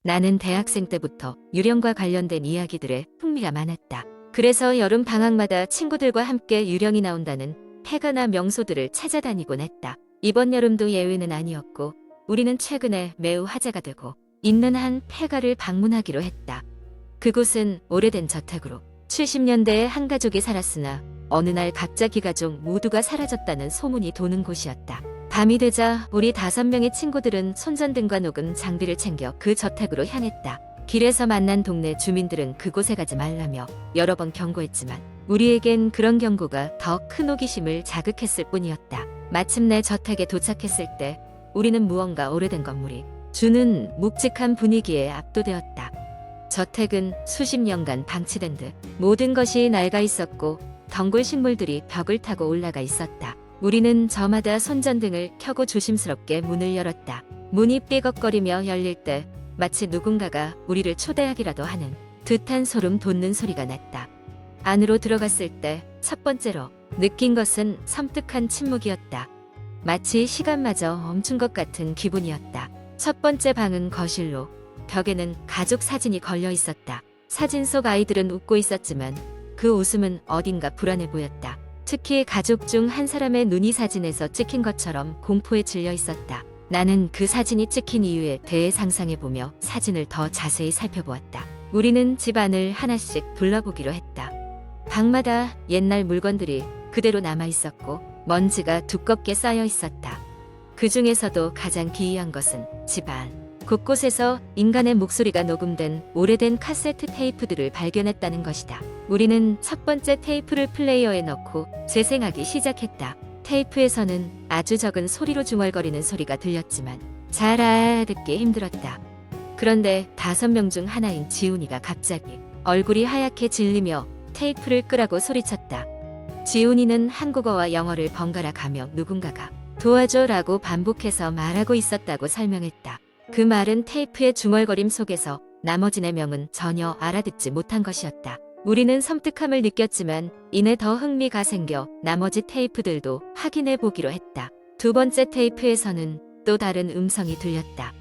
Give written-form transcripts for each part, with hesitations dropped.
나는 대학생 때부터 유령과 관련된 이야기들에 흥미가 많았다. 그래서 여름 방학마다 친구들과 함께 유령이 나온다는 폐가나 명소들을 찾아다니곤 했다. 이번 여름도 예외는 아니었고 우리는 최근에 매우 화제가 되고 있는 한 폐가를 방문하기로 했다. 그곳은 오래된 저택으로 70년대에 한 가족이 살았으나 어느 날 갑자기 가족 모두가 사라졌다는 소문이 도는 곳이었다. 밤이 되자 우리 5명의 친구들은 손전등과 녹음 장비를 챙겨 그 저택으로 향했다. 길에서 만난 동네 주민들은 그곳에 가지 말라며 여러 번 경고했지만 우리에겐 그런 경고가 더 큰 호기심을 자극했을 뿐이었다. 마침내 저택에 도착했을 때 우리는 무언가 오래된 건물이 주는 묵직한 분위기에 압도되었다. 저택은 수십 년간 방치된 듯 모든 것이 낡아 있었고 덩굴 식물들이 벽을 타고 올라가 있었다. 우리는 저마다 손전등을 켜고 조심스럽게 문을 열었다. 문이 삐걱거리며 열릴 때 마치 누군가가 우리를 초대하기라도 하는 듯한 소름 돋는 소리가 났다. 안으로 들어갔을 때 첫 번째로 느낀 것은 섬뜩한 침묵이었다. 마치 시간마저 멈춘 것 같은 기분이었다. 첫 번째 방은 거실로 벽에는 가족 사진이 걸려 있었다. 사진 속 아이들은 웃고 있었지만 그 웃음은 어딘가 불안해 보였다. 특히 가족 중 한 사람의 눈이 사진에서 찍힌 것처럼 공포에 질려 있었다. 나는 그 사진이 찍힌 이유에 대해 상상해보며 사진을 더 자세히 살펴보았다. 우리는 집 안을 하나씩 둘러보기로 했다. 방마다 옛날 물건들이 그대로 남아 있었고 먼지가 두껍게 쌓여 있었다. 그 중에서도 가장 기이한 것은 집안 곳곳에서 인간의 목소리가 녹음된 오래된 카세트 테이프들을 발견했다는 것이다. 우리는 첫 번째 테이프를 플레이어에 넣고 재생하기 시작했다. 테이프에서는 아주 적은 소리로 중얼거리는 소리가 들렸지만 잘 알아듣기 힘들었다. 그런데 5명 중 하나인 지훈이가 갑자기 얼굴이 하얗게 질리며 테이프를 끄라고 소리쳤다. 지훈이는 한국어와 영어를 번갈아 가며 누군가가 도와줘라고 반복해서 말하고 있었다고 설명했다. 그 말은 테이프의 중얼거림 속에서 나머지 4명은 전혀 알아듣지 못한 것이었다. 우리는 섬뜩함을 느꼈지만 이내 더 흥미가 생겨 나머지 테이프들도 확인해 보기로 했다. 두 번째 테이프에서는 또 다른 음성이 들렸다.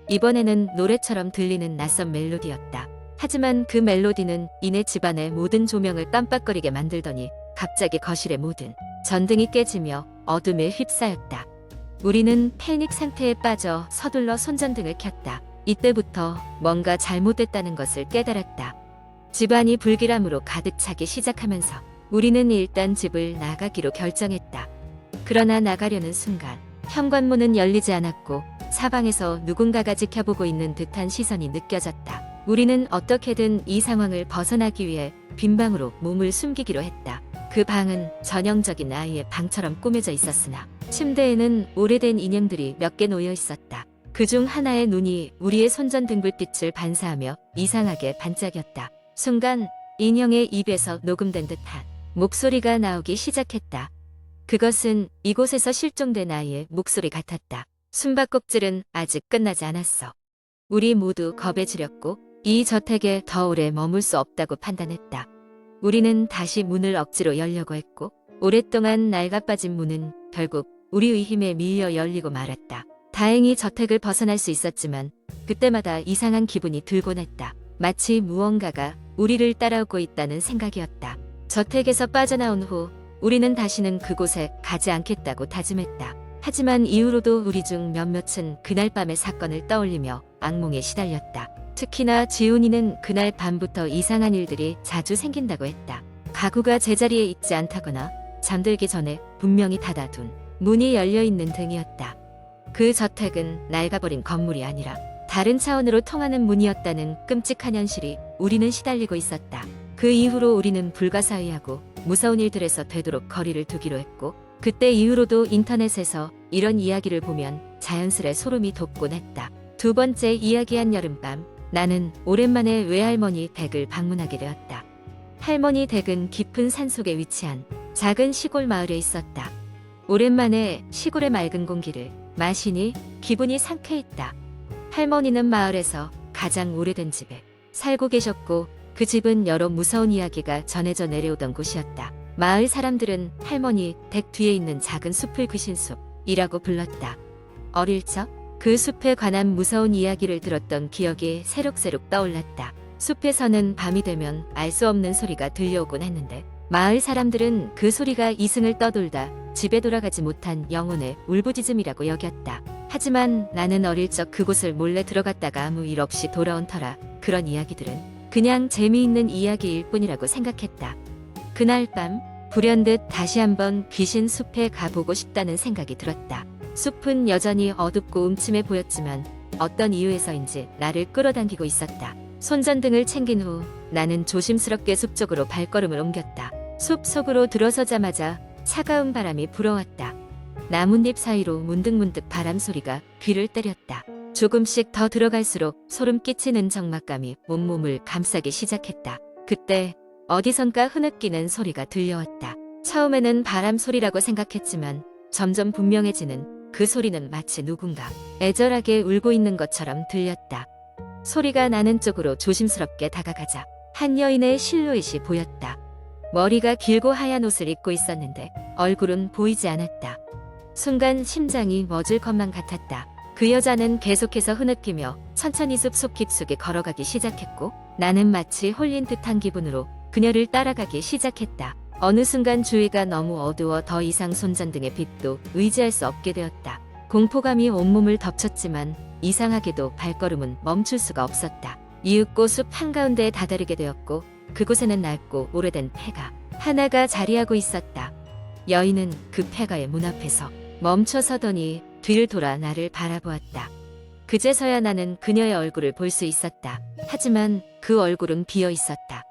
이번에는 노래처럼 들리는 낯선 멜로디였다. 하지만 그 멜로디는 이내 집안의 모든 조명을 깜빡거리게 만들더니 갑자기 거실의 모든 전등이 깨지며 어둠에 휩싸였다. 우리는 패닉 상태에 빠져 서둘러 손전등을 켰다. 이때부터 뭔가 잘못됐다는 것을 깨달았다. 집안이 불길함으로 가득 차기 시작하면서 우리는 일단 집을 나가기로 결정했다. 그러나 나가려는 순간 현관문은 열리지 않았고 사방에서 누군가가 지켜보고 있는 듯한 시선이 느껴졌다. 우리는 어떻게든 이 상황을 벗어나기 위해 빈 방으로 몸을 숨기기로 했다. 그 방은 전형적인 아이의 방처럼 꾸며져 있었으나 침대에는 오래된 인형들이 몇 개 놓여 있었다. 그중 하나의 눈이 우리의 손전등 불빛을 반사하며 이상하게 반짝였다. 순간 인형의 입에서 녹음된 듯한 목소리가 나오기 시작했다. 그것은 이곳에서 실종된 아이의 목소리 같았다. 숨바꼭질은 아직 끝나지 않았어. 우리 모두 겁에 질렸고 이 저택에 더 오래 머물 수 없다고 판단했다. 우리는 다시 문을 억지로 열려고 했고 오랫동안 낡아빠진 문은 결국 우리의 힘에 밀려 열리고 말았다. 다행히 저택을 벗어날 수 있었지만 그때마다 이상한 기분이 들곤 했다. 마치 무언가가 우리를 따라오고 있다는 생각이었다. 저택에서 빠져나온 후 우리는 다시는 그곳에 가지 않겠다고 다짐했다. 하지만 이후로도 우리 중 몇몇은 그날 밤의 사건을 떠올리며 악몽에 시달렸다. 특히나 지훈이는 그날 밤부터 이상한 일들이 자주 생긴다고 했다. 가구가 제자리에 있지 않다거나 잠들기 전에 분명히 닫아둔 문이 열려있는 등이었다. 그 저택은 낡아버린 건물이 아니라 다른 차원으로 통하는 문이었다는 끔찍한 현실이 우리는 시달리고 있었다. 그 이후로 우리는 불가사의하고 무서운 일들에서 되도록 거리를 두기로 했고 그때 이후로도 인터넷에서 이런 이야기를 보면 자연스레 소름이 돋곤 했다. 두 번째 이야기한 여름밤 나는 오랜만에 외할머니 댁을 방문하게 되었다. 할머니 댁은 깊은 산속에 위치한 작은 시골 마을에 있었다. 오랜만에 시골의 맑은 공기를 마시니 기분이 상쾌했다. 할머니는 마을에서 가장 오래된 집에 살고 계셨고 그 집은 여러 무서운 이야기가 전해져 내려오던 곳이었다. 마을 사람들은 할머니 댁 뒤에 있는 작은 숲을 귀신숲이라고 불렀다. 어릴 적 그 숲에 관한 무서운 이야기를 들었던 기억이 새록새록 떠올랐다. 숲에서는 밤이 되면 알 수 없는 소리가 들려오곤 했는데 마을 사람들은 그 소리가 이승을 떠돌다 집에 돌아가지 못한 영혼의 울부짖음이라고 여겼다. 하지만 나는 어릴 적 그곳을 몰래 들어갔다가 아무 일 없이 돌아온 터라 그런 이야기들은 그냥 재미있는 이야기일 뿐이라고 생각했다. 그날 밤 불현듯 다시 한번 귀신 숲에 가보고 싶다는 생각이 들었다. 숲은 여전히 어둡고 음침해 보였지만 어떤 이유에서인지 나를 끌어당기고 있었다. 손전등을 챙긴 후 나는 조심스럽게 숲 쪽으로 발걸음을 옮겼다. 숲 속으로 들어서자마자 차가운 바람이 불어왔다. 나뭇잎 사이로 문득문득 바람 소리가 귀를 때렸다. 조금씩 더 들어갈수록 소름 끼치는 적막감이 온몸을 감싸기 시작했다. 그때 어디선가 흐느끼는 소리가 들려왔다. 처음에는 바람 소리라고 생각했지만 점점 분명해지는 그 소리는 마치 누군가 애절하게 울고 있는 것처럼 들렸다. 소리가 나는 쪽으로 조심스럽게 다가가자 한 여인의 실루엣이 보였다. 머리가 길고 하얀 옷을 입고 있었는데 얼굴은 보이지 않았다. 순간 심장이 멎을 것만 같았다. 그 여자는 계속해서 흐느끼며 천천히 숲속 깊숙이 걸어가기 시작했고 나는 마치 홀린 듯한 기분으로 그녀를 따라가기 시작했다. 어느 순간 주위가 너무 어두워 더 이상 손전등의 빛도 의지할 수 없게 되었다. 공포감이 온몸을 덮쳤지만 이상하게도 발걸음은 멈출 수가 없었다. 이윽고 숲 한가운데에 다다르게 되었고 그곳에는 낡고 오래된 폐가 하나가 자리하고 있었다. 여인은 그 폐가의 문 앞에서 멈춰서더니 뒤를 돌아 나를 바라보았다. 그제서야 나는 그녀의 얼굴을 볼 수 있었다. 하지만 그 얼굴은 비어 있었다.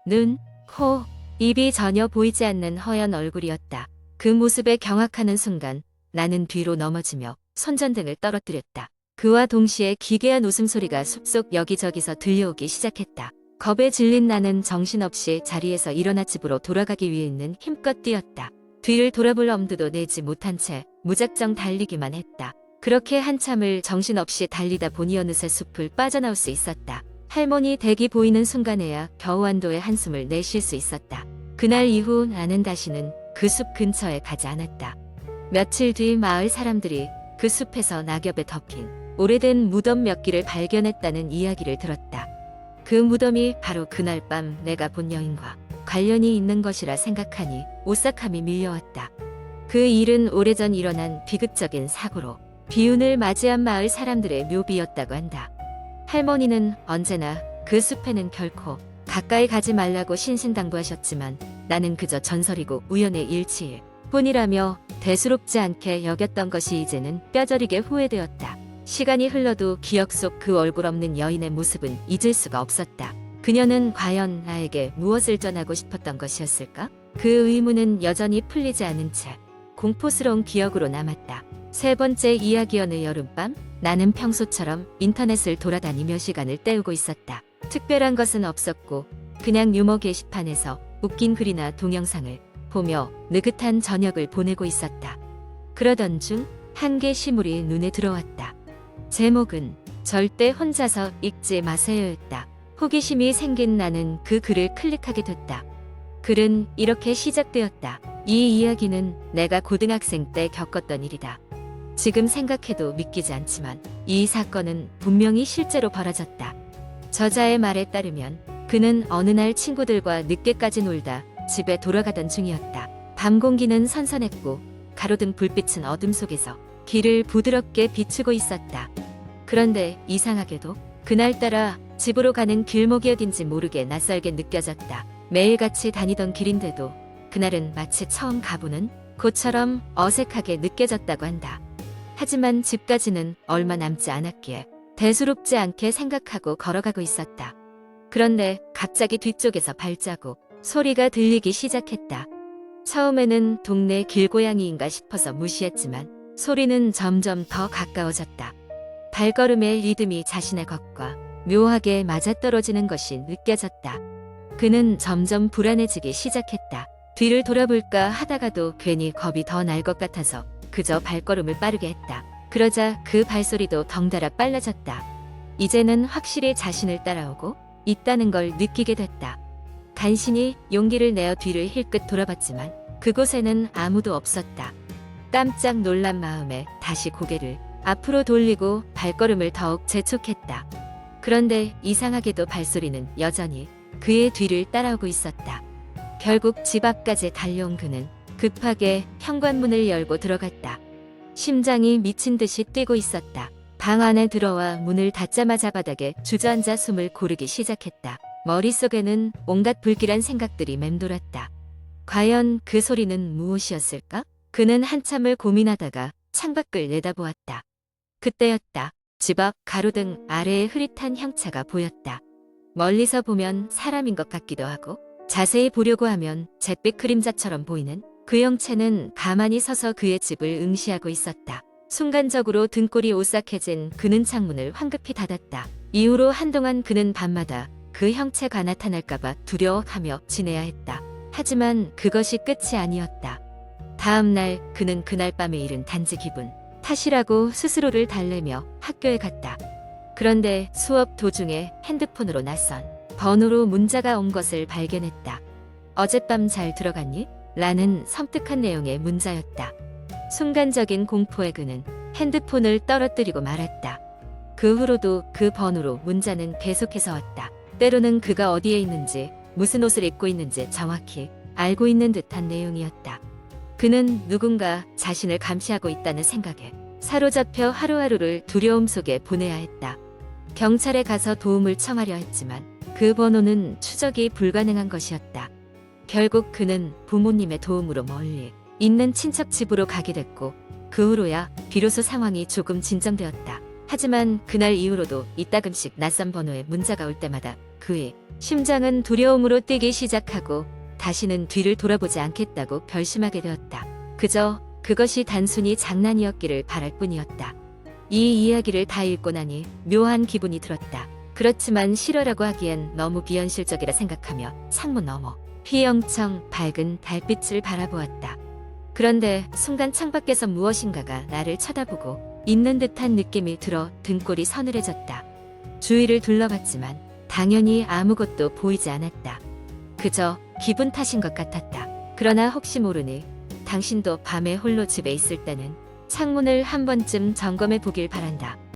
눈, 코, 입이 전혀 보이지 않는 허연 얼굴이었다. 그 모습에 경악하는 순간 나는 뒤로 넘어지며 손전등을 떨어뜨렸다. 그와 동시에 기괴한 웃음소리가 숲속 여기저기서 들려오기 시작했다. 겁에 질린 나는 정신없이 자리에서 일어나 집으로 돌아가기 위해는 힘껏 뛰었다. 뒤를 돌아볼 엄두도 내지 못한 채 무작정 달리기만 했다. 그렇게 한참을 정신없이 달리다 보니 어느새 숲을 빠져나올 수 있었다. 할머니 댁이 보이는 순간에야 겨우 한도의 한숨을 내쉴 수 있었다. 그날 이후 나는 다시는 그 숲 근처에 가지 않았다. 며칠 뒤 마을 사람들이 그 숲에서 낙엽에 덮인 오래된 무덤 몇 기를 발견했다는 이야기를 들었다. 그 무덤이 바로 그날 밤 내가 본 여인과 관련이 있는 것이라 생각하니 오싹함이 밀려왔다. 그 일은 오래전 일어난 비극적인 사고로 비운을 맞이한 마을 사람들의 묘비였다고 한다. 할머니는 언제나 그 숲에는 결코 가까이 가지 말라고 신신당부하셨지만 나는 그저 전설이고 우연의 일치일 뿐이라며 대수롭지 않게 여겼던 것이 이제는 뼈저리게 후회되었다. 시간이 흘러도 기억 속 그 얼굴 없는 여인의 모습은 잊을 수가 없었다. 그녀는 과연 나에게 무엇을 전하고 싶었던 것이었을까? 그 의문은 여전히 풀리지 않은 채 공포스러운 기억으로 남았다. 세 번째 이야기. 어느 여름밤 나는 평소처럼 인터넷을 돌아다니며 시간을 때우고 있었다. 특별한 것은 없었고 그냥 유머 게시판에서 웃긴 글이나 동영상을 보며 느긋한 저녁을 보내고 있었다. 그러던 중 한 개 시물이 눈에 들어왔다. 제목은 절대 혼자서 읽지 마세요였다. 호기심이 생긴 나는 그 글을 클릭하게 됐다. 글은 이렇게 시작되었다. 이 이야기는 내가 고등학생 때 겪었던 일이다. 지금 생각해도 믿기지 않지만 이 사건은 분명히 실제로 벌어졌다. 저자의 말에 따르면 그는 어느 날 친구들과 늦게까지 놀다 집에 돌아가던 중이었다. 밤 공기는 선선했고 가로등 불빛은 어둠 속에서 길을 부드럽게 비추고 있었다. 그런데 이상하게도 그날따라 집으로 가는 길목이 어딘지 모르게 낯설게 느껴졌다. 매일같이 다니던 길인데도 그날은 마치 처음 가보는 곳처럼 어색하게 느껴졌다고 한다. 하지만 집까지는 얼마 남지 않았기에 대수롭지 않게 생각하고 걸어가고 있었다. 그런데 갑자기 뒤쪽에서 발자국 소리가 들리기 시작했다. 처음에는 동네 길고양이인가 싶어서 무시했지만 소리는 점점 더 가까워졌다. 발걸음의 리듬이 자신의 것과 묘하게 맞아떨어지는 것이 느껴졌다. 그는 점점 불안해지기 시작했다. 뒤를 돌아볼까 하다가도 괜히 겁이 더 날 것 같아서 그저 발걸음을 빠르게 했다. 그러자 그 발소리도 덩달아 빨라졌다. 이제는 확실히 자신을 따라오고 있다는 걸 느끼게 됐다. 간신히 용기를 내어 뒤를 힐끗 돌아봤지만 그곳에는 아무도 없었다. 깜짝 놀란 마음에 다시 고개를 앞으로 돌리고 발걸음을 더욱 재촉했다. 그런데 이상하게도 발소리는 여전히 그의 뒤를 따라오고 있었다. 결국 집 앞까지 달려온 그는 급하게 현관문을 열고 들어갔다. 심장이 미친 듯이 뛰고 있었다. 방 안에 들어와 문을 닫자마자 바닥에 주저앉아 숨을 고르기 시작했다. 머릿속에는 온갖 불길한 생각들이 맴돌았다. 과연 그 소리는 무엇이었을까? 그는 한참을 고민하다가 창밖을 내다보았다. 그때였다. 집 앞 가로등 아래에 흐릿한 형체가 보였다. 멀리서 보면 사람인 것 같기도 하고 자세히 보려고 하면 잿빛 그림자처럼 보이는 그 형체는 가만히 서서 그의 집을 응시하고 있었다. 순간적으로 등골이 오싹해진 그는 창문을 황급히 닫았다. 이후로 한동안 그는 밤마다 그 형체가 나타날까봐 두려워하며 지내야 했다. 하지만 그것이 끝이 아니었다. 다음 날 그는 그날 밤의 일은 단지 기분 탓이라고 스스로를 달래며 학교에 갔다. 그런데 수업 도중에 핸드폰으로 낯선 번호로 문자가 온 것을 발견했다. 어젯밤 잘 들어갔니? 라는 섬뜩한 내용의 문자였다. 순간적인 공포에 그는 핸드폰을 떨어뜨리고 말았다. 그 후로도 그 번호로 문자는 계속해서 왔다. 때로는 그가 어디에 있는지 무슨 옷을 입고 있는지 정확히 알고 있는 듯한 내용이었다. 그는 누군가 자신을 감시하고 있다는 생각에 사로잡혀 하루하루를 두려움 속에 보내야 했다. 경찰에 가서 도움을 청하려 했지만 그 번호는 추적이 불가능한 것이었다. 결국 그는 부모님의 도움으로 멀리 있는 친척 집으로 가게 됐고 그 후로야 비로소 상황이 조금 진정되었다. 하지만 그날 이후로도 이따금씩 낯선 번호에 문자가 올 때마다 그의 심장은 두려움으로 뛰기 시작하고 다시는 뒤를 돌아보지 않겠다고 결심하게 되었다. 그저 그것이 단순히 장난이었기를 바랄 뿐이었다. 이 이야기를 다 읽고 나니 묘한 기분이 들었다. 그렇지만 실화라고 하기엔 너무 비현실적이라 생각하며 창문 너머 휘영청 밝은 달빛을 바라보았다. 그런데 순간 창밖에서 무엇인가가 나를 쳐다보고 있는 듯한 느낌이 들어 등골이 서늘해졌다. 주위를 둘러봤지만 당연히 아무것도 보이지 않았다. 그저 기분 탓인 것 같았다. 그러나 혹시 모르니 당신도 밤에 홀로 집에 있을 때는 창문을 한 번쯤 점검해 보길 바란다.